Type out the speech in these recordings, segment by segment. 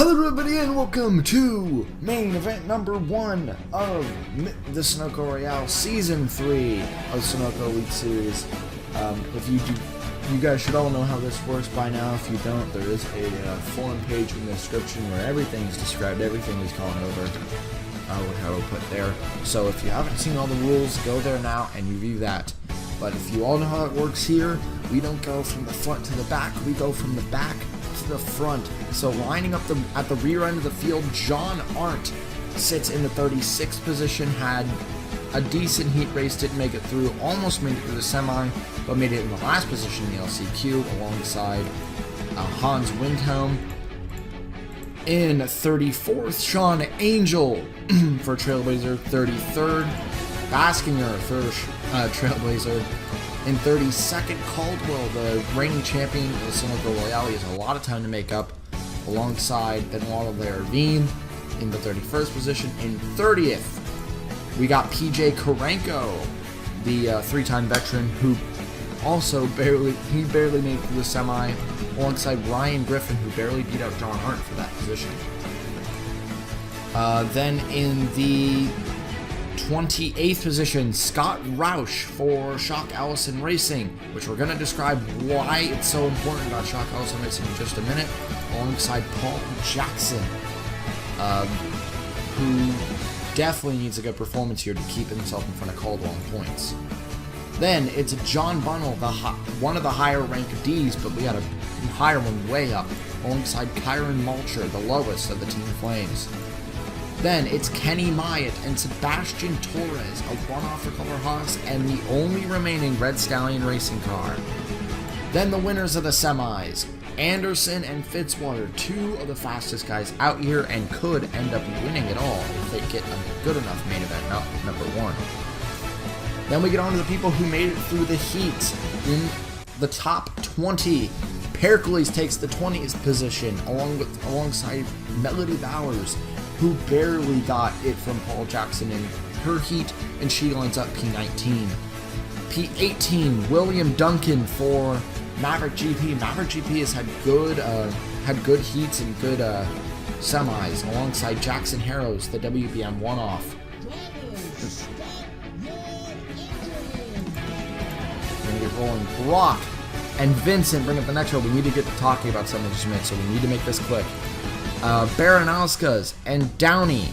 Hello everybody and welcome to main event number 1 of the Sunoco Royale Season 3 of Sunoco Elite Series. You guys should all know how this works by now. If you don't, there is a forum page in the description where everything is described, everything is gone over. How to put there. So if you haven't seen all the rules, go there now and review that. But if you all know how it works here, we don't go from the front to the back, we go from the back to the front. So lining up at the rear end of the field, John Arndt sits in the 36th position, had a decent heat race, didn't make it through, almost made it through the semi, but made it in the last position in the LCQ alongside Hans Windhelm. In 34th, Sean Angel for Trailblazer. 33rd, Baskinger for Trailblazer. In 32nd, Caldwell, the reigning champion of the Sunoco Royale. He has a lot of time to make up, alongside Benoit Lervine in the 31st position. In 30th, we got PJ Karenko, the three-time veteran, who also barely made it through the semi, alongside Ryan Griffin, who barely beat out John Arndt for that position. Then in the 28th position, Scott Roush for Shock Allison Racing, which we're going to describe why it's so important about Shock Allison Racing in just a minute, alongside Paul Jackson, who definitely needs a good performance here to keep himself in front of Caldwell in points. Then it's John Bunnell, one of the higher ranked Ds, but we got a higher one way up, alongside Kyron Malcher, the lowest of the Team Flames. Then it's Kenny Myatt and Sebastian Torres, a one-off for Color Hawks, and the only remaining Red Stallion racing car. Then the winners of the semis, Anderson and Fitzwater, two of the fastest guys out here and could end up winning it all if they get a good enough main event number 1. Then we get on to the people who made it through the heat. In the top 20, Pericles takes the 20th position alongside Melody Bowers, who barely got it from Paul Jackson in her heat, and she lines up P19. P18, William Duncan for Maverick GP. Maverick GP has had good heats and good semis, alongside Jackson Harrows, the WBM one-off. We're going to get rolling. Brock and Vincent bring up the next row. We need to get to talking about something in just a minute, so we need to make this quick. Baranauskas and Downey,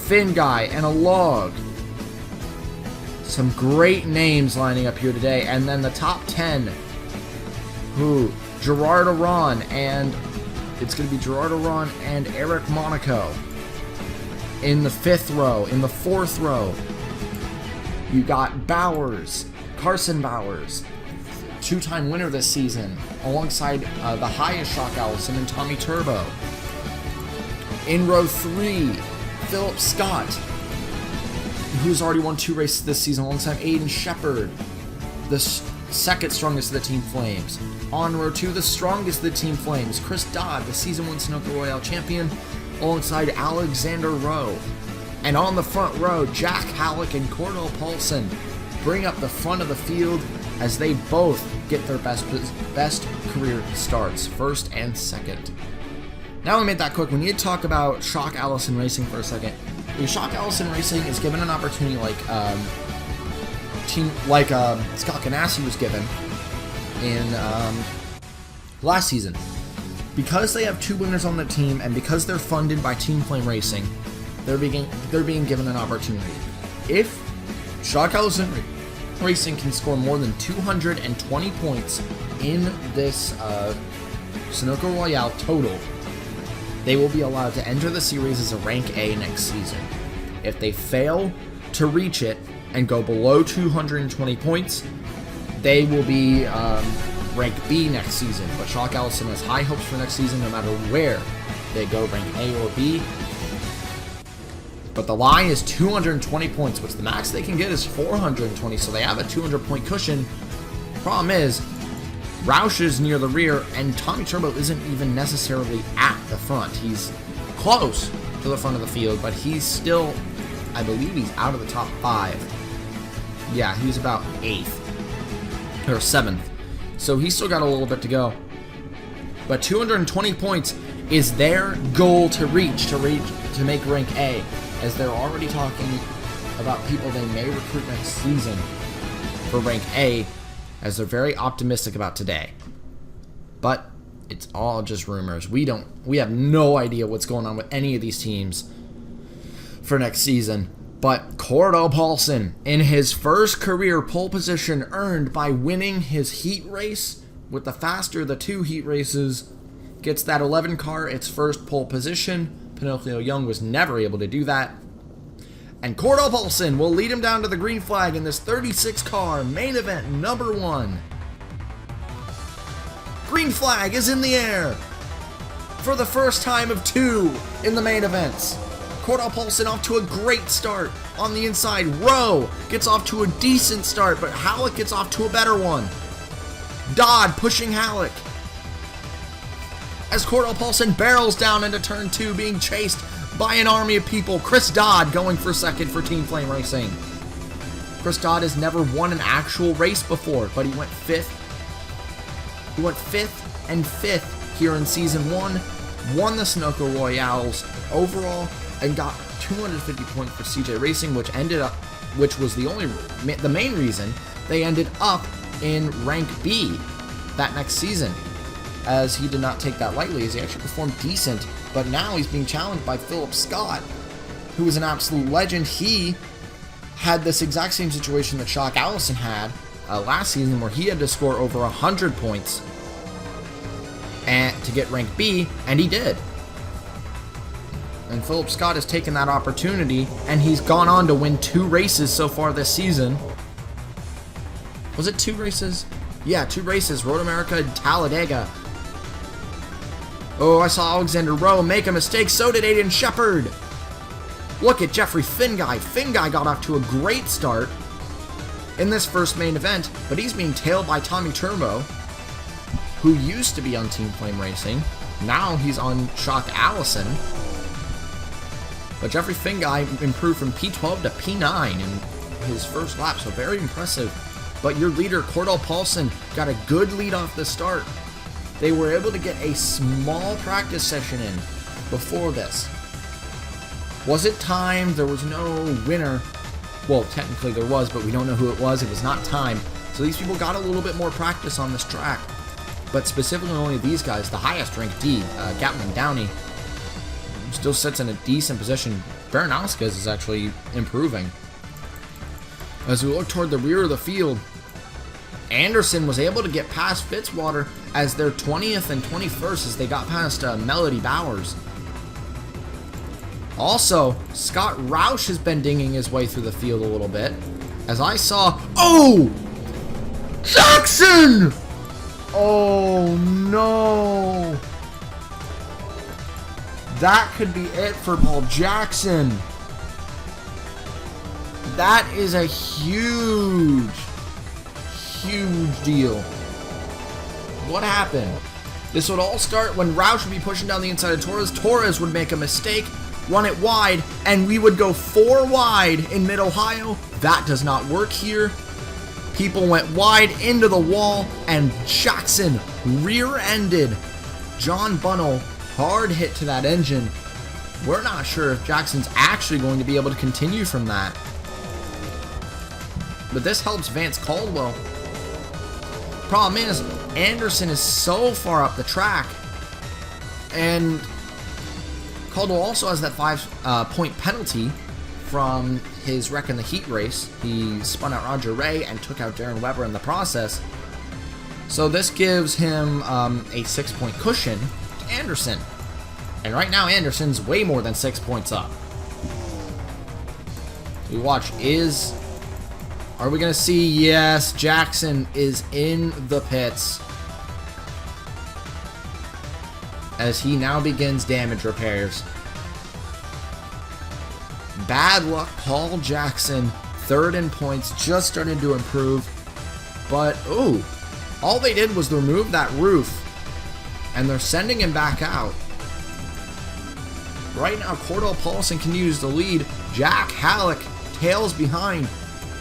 Finn Guy and a Log. Some great names lining up here today. And then the top 10, Gerard Aron, and it's going to be Gerard Aron and Eric Monaco. In the 5th row, in the 4th row, you got Bowers, Carson Bowers, two-time winner this season, alongside the highest Shock Allison and Tommy Turbo. In row 3, Philip Scott, who's already won 2 races this season, alongside Aiden Shepard, the second strongest of the Team Flames. On row 2, the strongest of the Team Flames, Chris Dodd, the Season 1 Sunoco Royale champion, alongside Alexander Rowe. And on the front row, Jack Halleck and Cordell Paulson bring up the front of the field as they both get their best career starts, first and second. Now we made that quick, we need to talk about Shock Allison Racing for a second. Shock Allison Racing is given an opportunity like Scott Ganassi was given in last season. Because they have 2 winners on the team, and because they're funded by Team Flame Racing, they're being given an opportunity. If Shock Allison Racing can score more than 220 points in this Sunoco Royale total, they will be allowed to enter the series as a rank A next season. If they fail to reach it and go below 220 points, they will be rank B next season. But Shock Allison has high hopes for next season no matter where they go, rank A or B. But the line is 220 points, which the max they can get is 420, so they have a 200-point cushion. Problem is, Roush is near the rear, and Tommy Turbo isn't even necessarily at the front. He's close to the front of the field, but he's still, I believe he's out of the top 5. Yeah, he's about 8th, or 7th. So he's still got a little bit to go. But 220 points is their goal to make rank A, as they're already talking about people they may recruit next season for rank A, as they're very optimistic about today. But it's all just rumors. We have no idea what's going on with any of these teams for next season. But Cordell Paulson, in his first career pole position earned by winning his heat race with the faster of the 2 heat races, gets that 11 car its first pole position. Pinocchio Young was never able to do that. And Cordell Paulson will lead him down to the green flag in this 36 car main event number 1. Green flag is in the air for the first time of 2 in the main events. Cordell Paulson off to a great start on the inside. Rowe gets off to a decent start, but Halleck gets off to a better one. Dodd pushing Halleck as Cordell Paulson barrels down into turn 2, being chased by an army of people. Chris Dodd going for second for Team Flame Racing. Chris Dodd has never won an actual race before, but he went 5th. He went 5th and 5th here in Season 1, won the Sunoco Royales overall, and got 250 points for CJ Racing, which was the main reason they ended up in rank B that next season, as he did not take that lightly, as he actually performed decent. But now he's being challenged by Philip Scott, who is an absolute legend. He had this exact same situation that Shock Allison had last season, where he had to score over 100 points to get rank B, and he did. And Philip Scott has taken that opportunity, and he's gone on to win 2 races so far this season. Was it 2 races? Yeah, 2 races. Road America and Talladega. Oh, I saw Alexander Rowe make a mistake. So did Aiden Shepard. Look at Jeffrey Finguy. Finguy got off to a great start in this first main event, but he's being tailed by Tommy Turbo, who used to be on Team Flame Racing. Now he's on Shock Allison. But Jeffrey Finguy improved from P12 to P9 in his first lap, so very impressive. But your leader, Cordell Paulson, got a good lead off the start. They were able to get a small practice session in before this. Was it timed? There was no winner. Well, technically there was, but we don't know who it was. It was not timed. So these people got a little bit more practice on this track. But specifically only these guys, the highest ranked D, Gatlin Downey, still sits in a decent position. Baranowskis is actually improving. As we look toward the rear of the field, Anderson was able to get past Fitzwater as their 20th and 21st as they got past Melody Bowers. Also, Scott Roush has been dinging his way through the field a little bit. As I saw... Oh! Jackson! Oh, no! That could be it for Paul Jackson. That is a huge deal. What happened? This would all start when Roush would be pushing down the inside of Torres. Torres would make a mistake, run it wide, and we would go 4 wide in Mid-Ohio. That does not work here. People went wide into the wall, and Jackson rear-ended John Bunnell. Hard hit to that engine. We're not sure if Jackson's actually going to be able to continue from that. But this helps Vance Caldwell. Problem is, Anderson is so far up the track, and Caldwell also has that 5-point penalty from his wreck in the heat race. He spun out Roger Ray and took out Darren Weber in the process. So this gives him a 6-point cushion to Anderson. And right now, Anderson's way more than 6 points up. We watch, are we going to see? Yes, Jackson is in the pits as he now begins damage repairs. Bad luck, Paul Jackson, 3rd in points, just starting to improve. But, ooh, all they did was remove that roof, and they're sending him back out. Right now, Cordell Paulson continues to lead. Jack Halleck tails behind.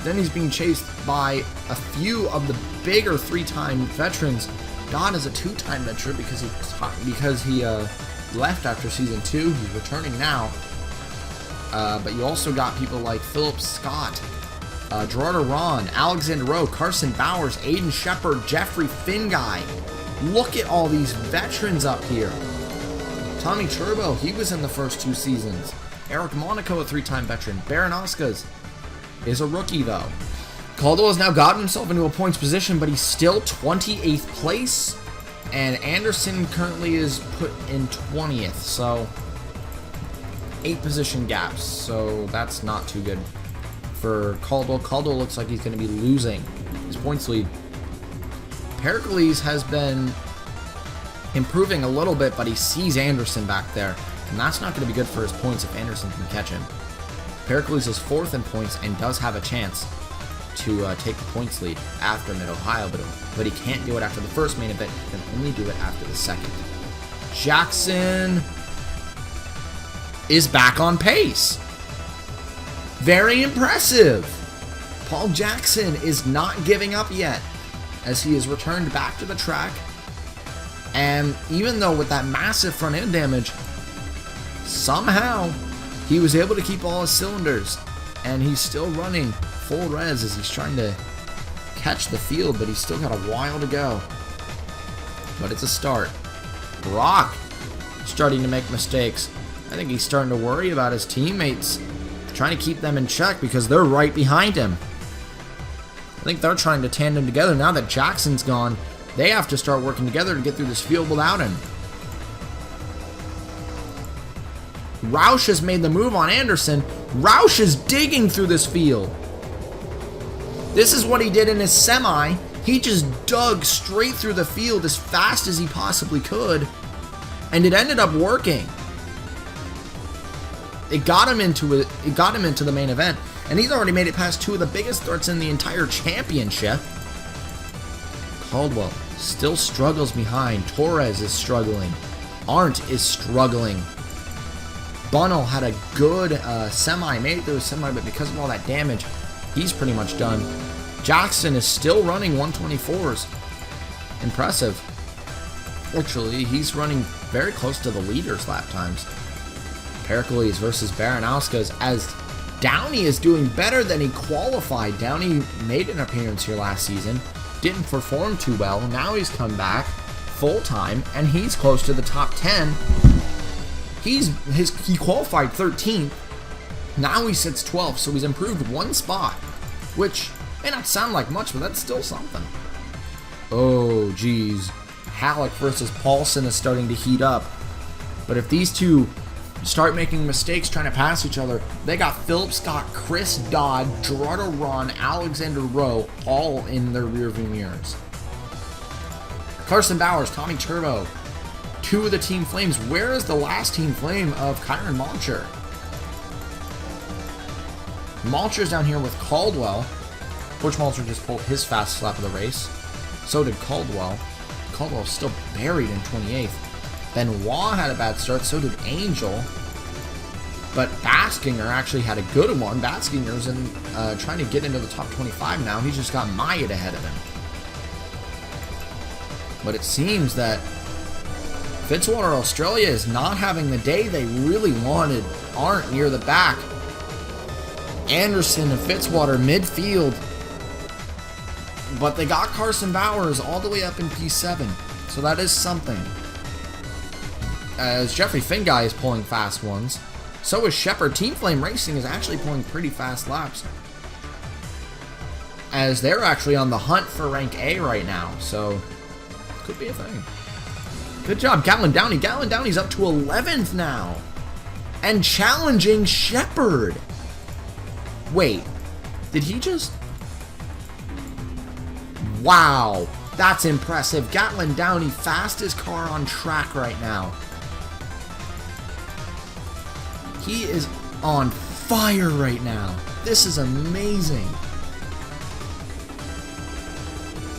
Then he's being chased by a few of the bigger 3-time veterans Dodd is a 2-time venture because he left after season 2. He's returning now. But you also got people like Philip Scott, Gerardo Ron, Alexander Rowe, Carson Bowers, Aiden Shepard, Jeffrey Finguy. Look at all these veterans up here. Tommy Turbo, he was in the first 2 seasons. Eric Monaco, a 3-time veteran. Baranowskis is a rookie, though. Caldwell has now gotten himself into a points position, but he's still 28th place. And Anderson currently is put in 20th, so 8 position gaps. So that's not too good for Caldwell. Caldwell looks like he's going to be losing his points lead. Pericles has been improving a little bit, but he sees Anderson back there, and that's not going to be good for his points if Anderson can catch him. Pericles is 4th in points and does have a chance to take the points lead after Mid-Ohio, but he can't do it after the first main event. He can only do it after the second. Jackson is back on pace. Very impressive. Paul Jackson is not giving up yet, as he has returned back to the track. And even though with that massive front end damage, somehow he was able to keep all his cylinders, and he's still running full res as he's trying to catch the field, but he's still got a while to go. But it's a start. Brock starting to make mistakes. I think he's starting to worry about his teammates, trying to keep them in check because they're right behind him. I think they're trying to tandem together. Now that Jackson's gone, they have to start working together to get through this field without him. Roush has made the move on Anderson. Roush is digging through this field. This is what he did in his semi. He just dug straight through the field as fast as he possibly could, and it ended up working. It got him into the main event, and he's already made it past 2 of the biggest threats in the entire championship. Caldwell still struggles behind. Torres is struggling. Arndt is struggling. Bunnell had a good semi, made it through a semi, but because of all that damage, he's pretty much done. Jackson is still running 124s. Impressive. Fortunately, he's running very close to the leaders lap times. Pericles versus Baranowskis, as Downey is doing better than he qualified. Downey made an appearance here last season, didn't perform too well. Now he's come back full time, and he's close to the top 10. He qualified 13th. Now he sits 12th, so he's improved 1 spot, which may not sound like much, but that's still something. Oh, geez. Halleck versus Paulson is starting to heat up. But if these two start making mistakes trying to pass each other, they got Philip Scott, Chris Dodd, Gerardo Ron, Alexander Rowe all in their rearview mirrors. Carson Bowers, Tommy Turbo, 2 of the Team Flames. Where is the last Team Flame of Kyron Malcher? Malcher's down here with Caldwell. Coach Malcher just pulled his fastest lap of the race. So did Caldwell. Caldwell's still buried in 28th. Benoit had a bad start, so did Angel. But Baskinger actually had a good one. Baskinger's trying to get into the top 25 now. He's just got Myatt ahead of him. But it seems that Fitzwater Australia is not having the day they really wanted. Aren't near the back. Anderson and Fitzwater midfield. But they got Carson Bowers all the way up in P7. So that is something. As Jeffrey Finguy is pulling fast ones. So is Shepard. Team Flame Racing is actually pulling pretty fast laps, as they're actually on the hunt for rank A right now. So, could be a thing. Good job, Gallon Downey. Gallon Downey's up to 11th now. And challenging Shepard. Wait, did he just... Wow, that's impressive. Gatlin Downey, fastest car on track right now. He is on fire right now. This is amazing.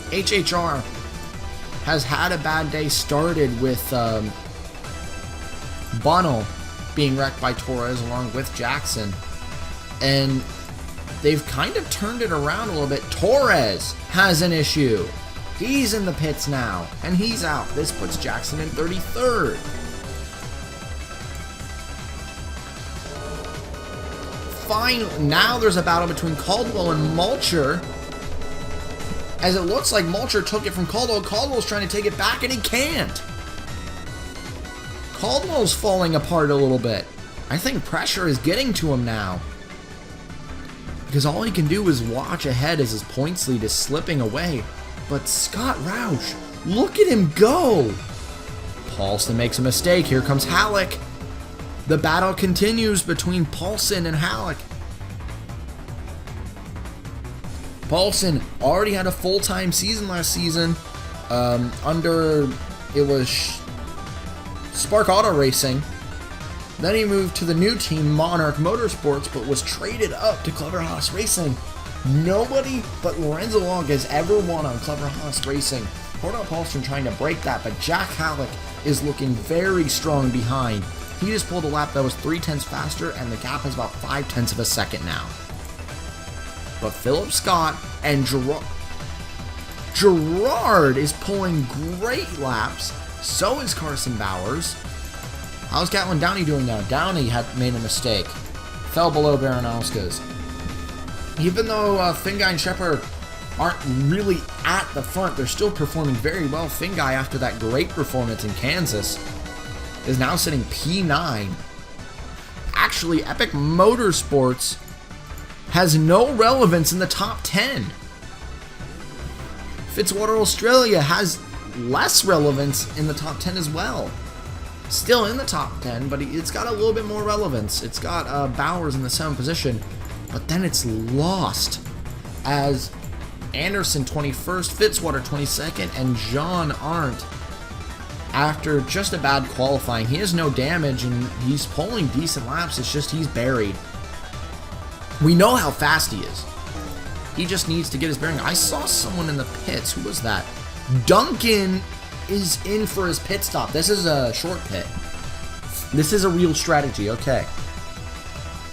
HHR has had a bad day, started with Bunnell being wrecked by Torres along with Jackson. And they've kind of turned it around a little bit. Torres has an issue. He's in the pits now, and he's out. This puts Jackson in 33rd. Finally, now there's a battle between Caldwell and Mulcher, as it looks like Mulcher took it from Caldwell. Caldwell's trying to take it back, and he can't. Caldwell's falling apart a little bit. I think pressure is getting to him now, because all he can do is watch ahead as his points lead is slipping away. But Scott Roush, look at him go! Paulson makes a mistake. Here comes Halleck. The battle continues between Paulson and Halleck. Paulson already had a full-time season last season. It was Spark Auto Racing. Then he moved to the new team, Monarch Motorsports, but was traded up to Clever Haas Racing. Nobody but Lorenzo Long has ever won on Clever Haas Racing. Cordell Paulson trying to break that, but Jack Halleck is looking very strong behind. He just pulled a lap that was 0.3 faster, and the gap is about 0.5 of a second now. But Philip Scott and Gerard is pulling great laps. So is Carson Bowers. How's Gatlin Downey doing now? Downey had made a mistake. Fell below Baranowski's. Even though Finguy and Shepard aren't really at the front, they're still performing very well. Finguy, after that great performance in Kansas, is now sitting P9. Actually, Epic Motorsports has no relevance in the top 10. Fitzwater Australia has less relevance in the top 10 as well. Still in the top 10, but it's got a little bit more relevance. It's got Bowers in the 7th position, but then it's lost as Anderson 21st, Fitzwater 22nd, and John Arndt, after just a bad qualifying. He has no damage, and he's pulling decent laps. It's just he's buried. We know how fast he is. He just needs to get his bearing. I saw someone in the pits. Who was that? Duncan is in for his pit stop. This is a short pit. This is a real strategy. Okay.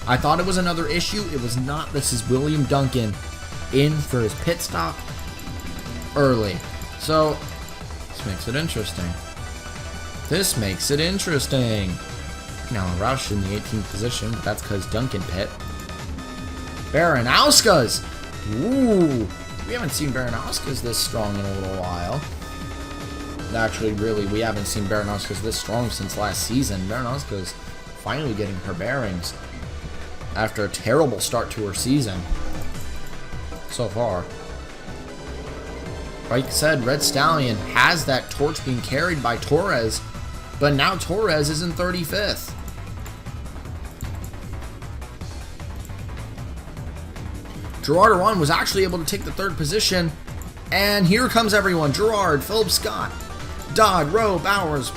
I thought it was another issue. It was not. This is William Duncan in for his pit stop early. So, this makes it interesting. This makes it interesting. Now, Roush in the 18th position, but that's because Duncan pit. Baranowski's. Ooh. We haven't seen Baranowski's this strong in a little while. Actually, really, we haven't seen Baranowski's this strong since last season. Baranowski's finally getting her bearings after a terrible start to her season so far. Like I said, Red Stallion has that torch being carried by Torres, but now Torres is in 35th. Gerard Aron was actually able to take the 3rd position, and here comes everyone. Gerard, Philip Scott, Dodd, Rowe, Bowers,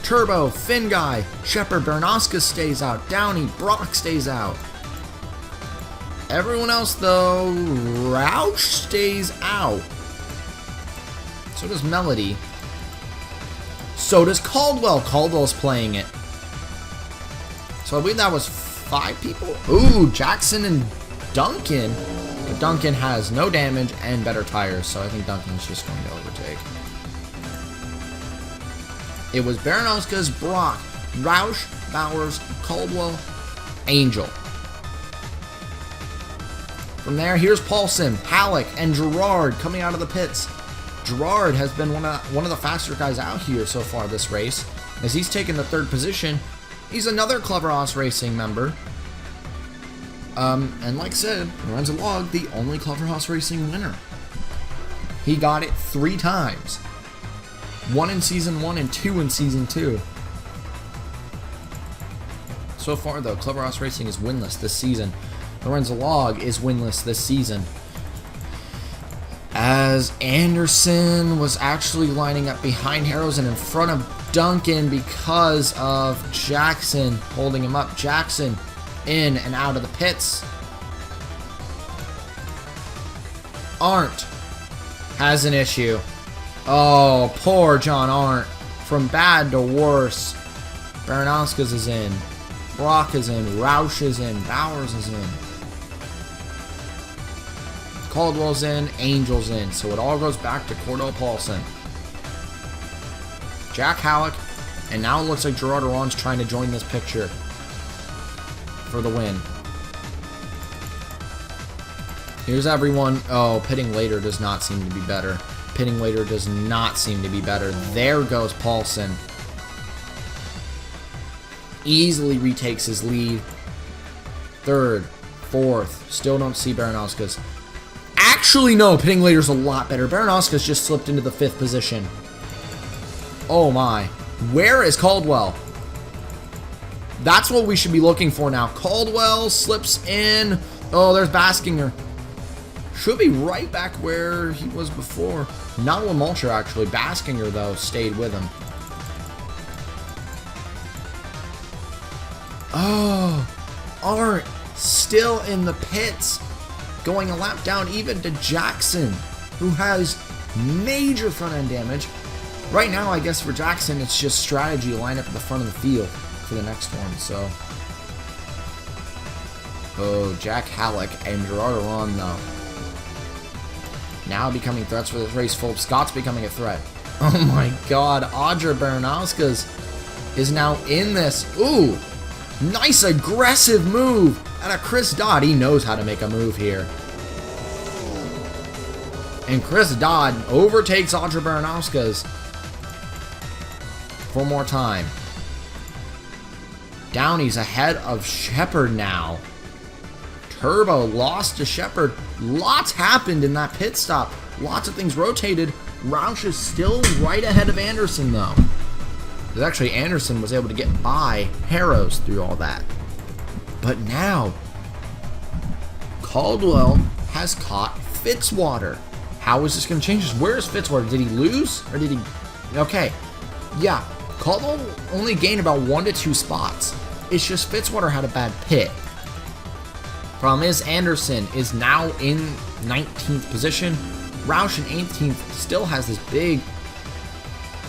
Turbo, Finguy, Shepard, Baranowski stays out, Downey, Brock stays out. Everyone else, though, Roush stays out. So does Melody. So does Caldwell. Caldwell's playing it. So I believe that was 5 people. Ooh, Jackson and Duncan. But Duncan has no damage and better tires, so I think Duncan's just going to overtake. It was Baranowski's, Brock, Roush, Bowers, Caldwell, Angel. From there, here's Paulson, Halleck, and Gerard coming out of the pits. Gerard has been one of the faster guys out here so far this race, as he's taken the 3rd position. He's another Clever Haas Racing member. And like I said, Lorenzo Log, the only Clever Haas Racing winner. He got it 3 times. 1 in Season 1 and 2 in Season 2. So far, though, Clever Haas Racing is winless this season. Lorenzo Log is winless this season, as Anderson was actually lining up behind Harrows and in front of Duncan because of Jackson holding him up. Jackson in and out of the pits. Arndt has an issue. Oh, poor John Arndt. From bad to worse. Baranowski's is in. Brock is in. Roush is in. Bowers is in. Caldwell's in, Angel's in. So it all goes back to Cordell Paulson. Jack Halleck. And now it looks like Gerard Aron's trying to join this picture for the win. Here's everyone. Oh, pitting later does not seem to be better. Pitting later does not seem to be better. There goes Paulson. Easily retakes his lead. Third, fourth. Still don't see Baranowski's. Actually, no. Pitting later's a lot better. Baranowski's just slipped into the 5th position. Oh, my. Where is Caldwell? That's what we should be looking for now. Caldwell slips in. Oh, there's Baskinger. Should be right back where he was before. Not Lemulcher, actually. Baskinger, though, stayed with him. Oh, Arndt still in the pits. Going a lap down even to Jackson, who has major front end damage. Right now, I guess for Jackson, it's just strategy to line up at the front of the field for the next one, so. Oh, Jack Halleck and Gerard Aron, though. Now becoming threats for this race. Philip Scott's becoming a threat. Oh my god, Audra Baranowski's is now in this. Ooh, nice aggressive move out of Chris Dodd. He knows how to make a move here. And Chris Dodd overtakes Audra Baranowski's. One more time. Downey's ahead of Shepard now. Turbo lost to Shepard. Lots happened in that pit stop. Lots of things rotated. Roush is still right ahead of Anderson, though. Because actually, Anderson was able to get by Harrows through all that. But now, Caldwell has caught Fitzwater. How is this going to change this? Where is Fitzwater? Did he lose? Or did he... Okay. Yeah. Caldwell only gained about 1 to 2 spots. It's just Fitzwater had a bad pit. Problem is, Anderson is now in 19th position. Roush in 18th still has this big...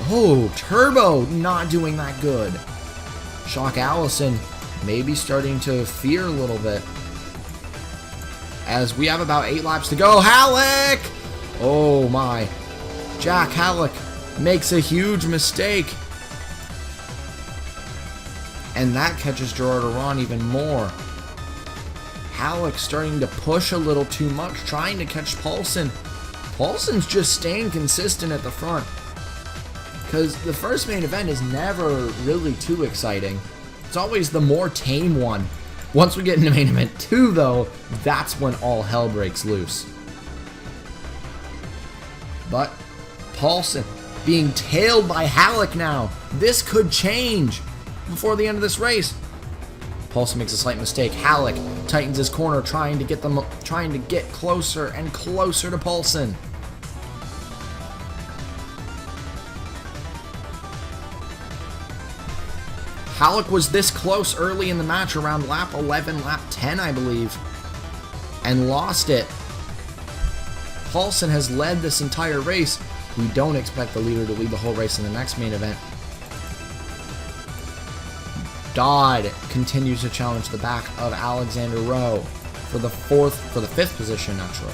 Oh, Turbo not doing that good. Shock Allison maybe starting to fear a little bit. As we have about 8 laps to go. Halleck! Oh my. Jack Halleck makes a huge mistake. And that catches Gerard Aron even more. Halleck starting to push a little too much, trying to catch Paulson. Paulson's just staying consistent at the front. Because the first main event is never really too exciting. It's always the more tame one. Once we get into main event 2, though, that's when all hell breaks loose. But Paulson being tailed by Halleck now. This could change before the end of this race. Paulson makes a slight mistake. Halleck tightens his corner, trying to get closer and closer to Paulson. Halleck was this close early in the match, around lap 11, lap 10, I believe, and lost it. Paulson has led this entire race. We don't expect the leader to lead the whole race in the next main event. Dodd continues to challenge the back of Alexander Rowe for the 5th position, actually.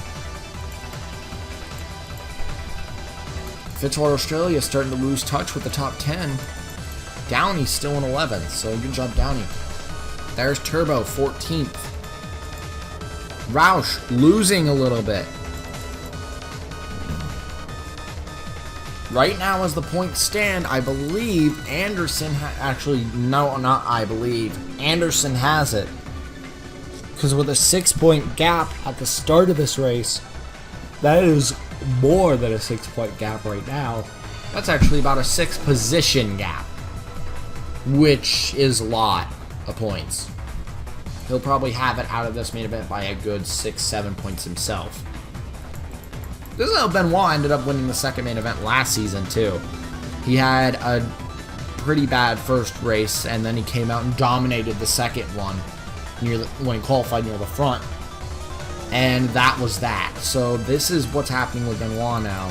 Fitzwater Australia starting to lose touch with the top 10. Downey's still in 11th, so good job, Downey. There's Turbo, 14th. Roush losing a little bit. Right now, as the points stand, I believe Anderson Anderson has it. Because with a 6-point gap at the start of this race, that is more than a 6-point gap right now. That's actually about a 6-position gap, which is a lot of points. He'll probably have it out of this main event by a good 6-7 points himself. This is how Benoit ended up winning the second main event last season, too. He had a pretty bad first race, and then he came out and dominated the second one when he qualified near the front. And that was that. So this is what's happening with Benoit now.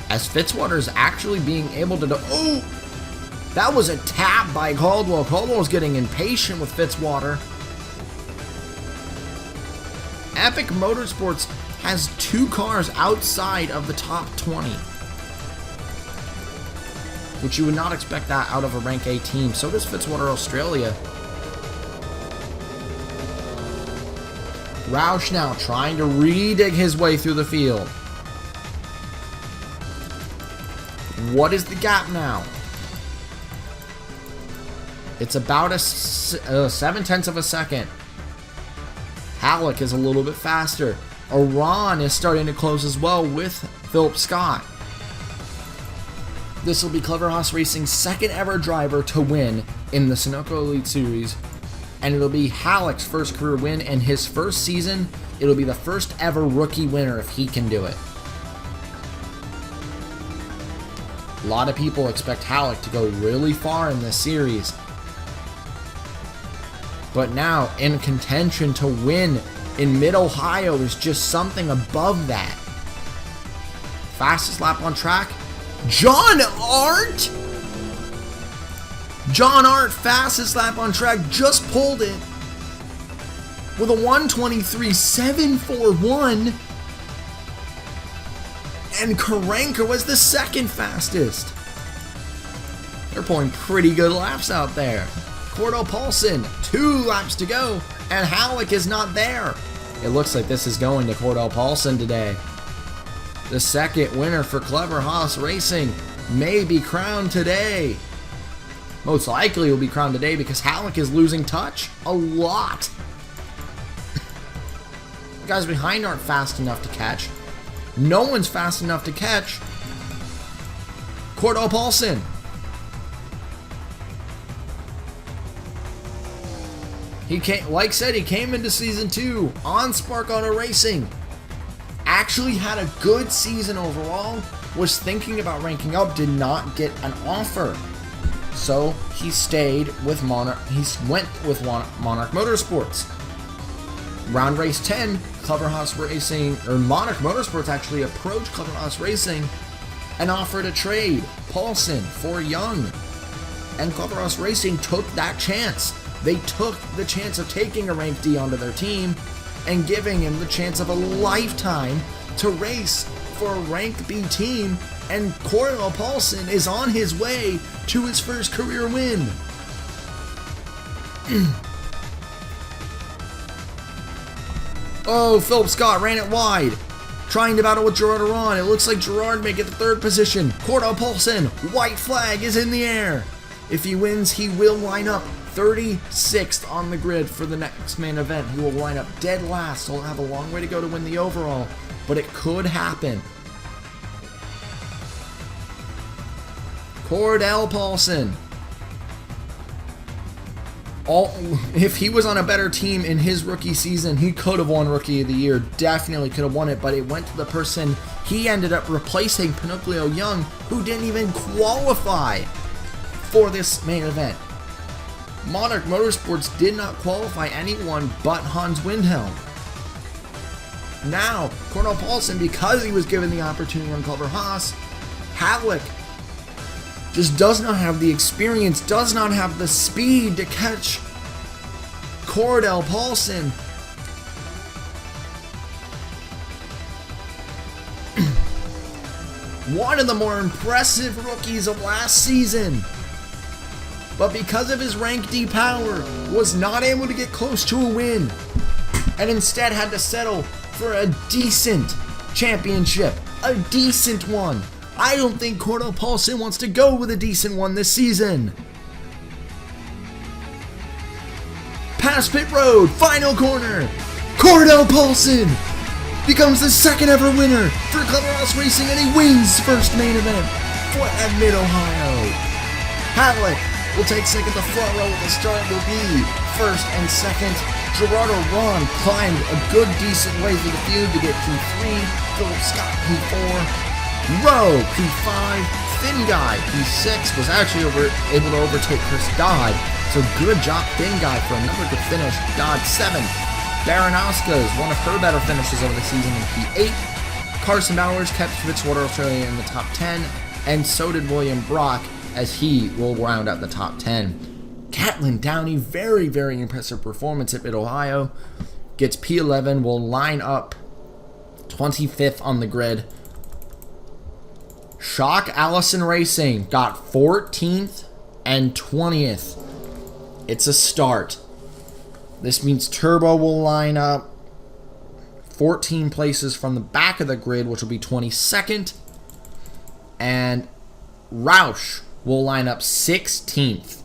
As Fitzwater is actually being able to oh! That was a tap by Caldwell. Caldwell's getting impatient with Fitzwater. Epic Motorsports has 2 cars outside of the top 20. Which you would not expect that out of a rank A team. So does Fitzwater Australia. Roush now trying to re-dig his way through the field. What is the gap now? It's about a 7/10 of a second. Halleck is a little bit faster. Iran is starting to close as well with Philip Scott. This will be Clever Haas Racing's second ever driver to win in the Sunoco Elite Series. And it'll be Halleck's first career win, and his first season, it'll be the first ever rookie winner if he can do it. A lot of people expect Halleck to go really far in this series. But now, in contention to win in Mid-Ohio is just something above that. Fastest lap on track, John Art? John Art, fastest lap on track, just pulled it with a 1:23.741. And Karanka was the second fastest. They're pulling pretty good laps out there. Cordell Paulson, 2 laps to go, and Halleck is not there. It looks like this is going to Cordell Paulson today. The second winner for Clever Haas Racing may be crowned today. Most likely will be crowned today because Halleck is losing touch a lot. The guys behind aren't fast enough to catch. No one's fast enough to catch Cordell Paulson. He came, like I said, he came into season 2 on Spark Auto Racing. Actually had a good season overall. Was thinking about ranking up, did not get an offer. So he stayed with Monarch. He went with Monarch Motorsports. Round race 10, Clever Haas Racing, or Monarch Motorsports actually approached Clever Haas Racing and offered a trade, Paulson for Young. And Clever Haas Racing took that chance. They took the chance of taking a rank D onto their team and giving him the chance of a lifetime to race for a rank B team, and Cordell Paulson is on his way to his first career win. Oh, Philip Scott ran it wide. Trying to battle with Gerard Aron. It looks like Gerard may get the 3rd position. Cordell Paulson, white flag is in the air. If he wins, he will line up 36th on the grid for the next main event. He will line up dead last, so he'll have a long way to go to win the overall, but it could happen. Cordell Paulson. If he was on a better team in his rookie season, he could have won Rookie of the Year. Definitely could have won it, but it went to the person he ended up replacing, Pinocchio Young, who didn't even qualify for this main event. Monarch Motorsports did not qualify anyone but Hans Windhelm. Now, Cordell Paulson, because he was given the opportunity on Clever Haas, Halleck just does not have the experience, does not have the speed to catch Cordell Paulson. One of the more impressive rookies of last season, but because of his rank D power, was not able to get close to a win, and instead had to settle for a decent championship, a decent one. I don't think Cordell Paulson wants to go with a decent one this season. Past pit road, final corner. Cordell Paulson becomes the second ever winner for Clever Haas Racing, and he wins first main event for at Mid-Ohio. Halleck will take second. The front row at the start will be first and second. Gerardo Ron climbed a good, decent way through the field to get P3. Philip Scott P4. Rowe, P5, Thin Guy, P6, was actually able to overtake Chris Dodd, so good job Thin Guy for another good finish. Dodd 7th. Baranowska is one of her better finishes over the season in P8. Carson Bowers kept Fitzwater Australia in the top 10, and so did William Brock, as he will round out the top 10. Catlin Downey, very, very impressive performance at Mid-Ohio. gets P11, will line up 25th on the grid. Shock Allison Racing got 14th and 20th. It's a start. This means Turbo will line up 14 places from the back of the grid, which will be 22nd. And Roush will line up 16th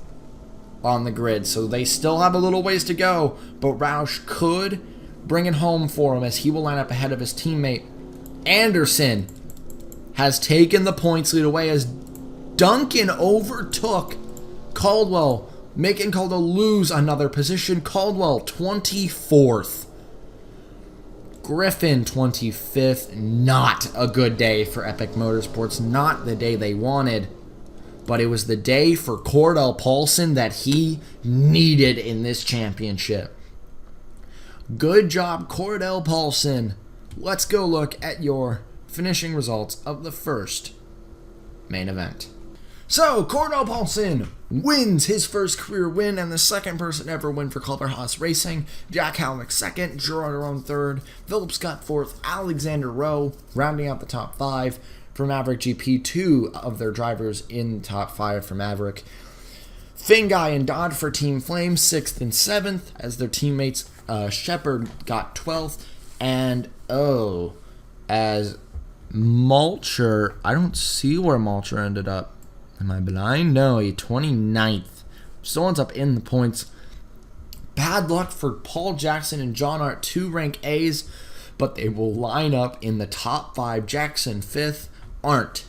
on the grid. So they still have a little ways to go, but Roush could bring it home for him as he will line up ahead of his teammate. Anderson has taken the points lead away as Duncan overtook Caldwell, making Caldwell lose another position. Caldwell 24th. Griffin 25th. Not a good day for Epic Motorsports. Not the day they wanted. But it was the day for Cordell Paulson that he needed in this championship. Good job, Cordell Paulson. Let's go look at your finishing results of the first main event. So, Cordell Paulson wins his first career win and the second person ever win for Clever Haas Racing. Jack Halleck second, Gerard Aron third, Philip Scott fourth, Alexander Rowe rounding out the top five for Maverick GP. Two of their drivers in top five for Maverick. Finguy and Dodd for Team Flame, 6th and 7th, as their teammates Shepard got 12th, and as Malcher, I don't see where Malcher ended up. Am I blind? No, he 29th. Still ends up in the points. Bad luck for Paul Jackson and John Art, 2 rank A's, but they will line up in the top 5. Jackson 5th, Arndt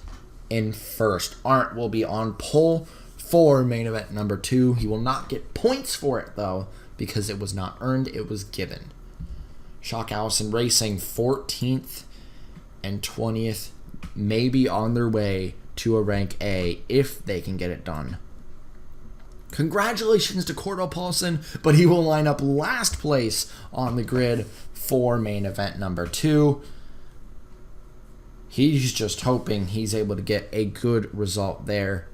in 1st. Arndt will be on pole for main event number 2. He will not get points for it, though, because it was not earned, it was given. Shock Allison Racing 14th and 20th, maybe on their way to a rank A if they can get it done. Congratulations to Cordell Paulson, but he will line up last place on the grid for main event number 2. He's just hoping he's able to get a good result there.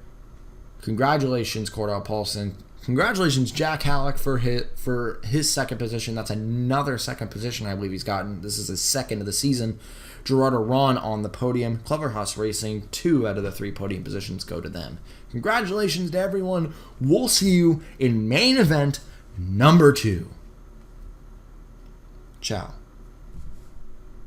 Congratulations, Cordell Paulson. Congratulations, Jack Halleck, for his second position. That's another second position I believe he's gotten. This is his second of the season. Gerard Aron on the podium. Clever Haas Racing, 2 out of the 3 podium positions go to them. Congratulations to everyone. We'll see you in main event number 2. Ciao.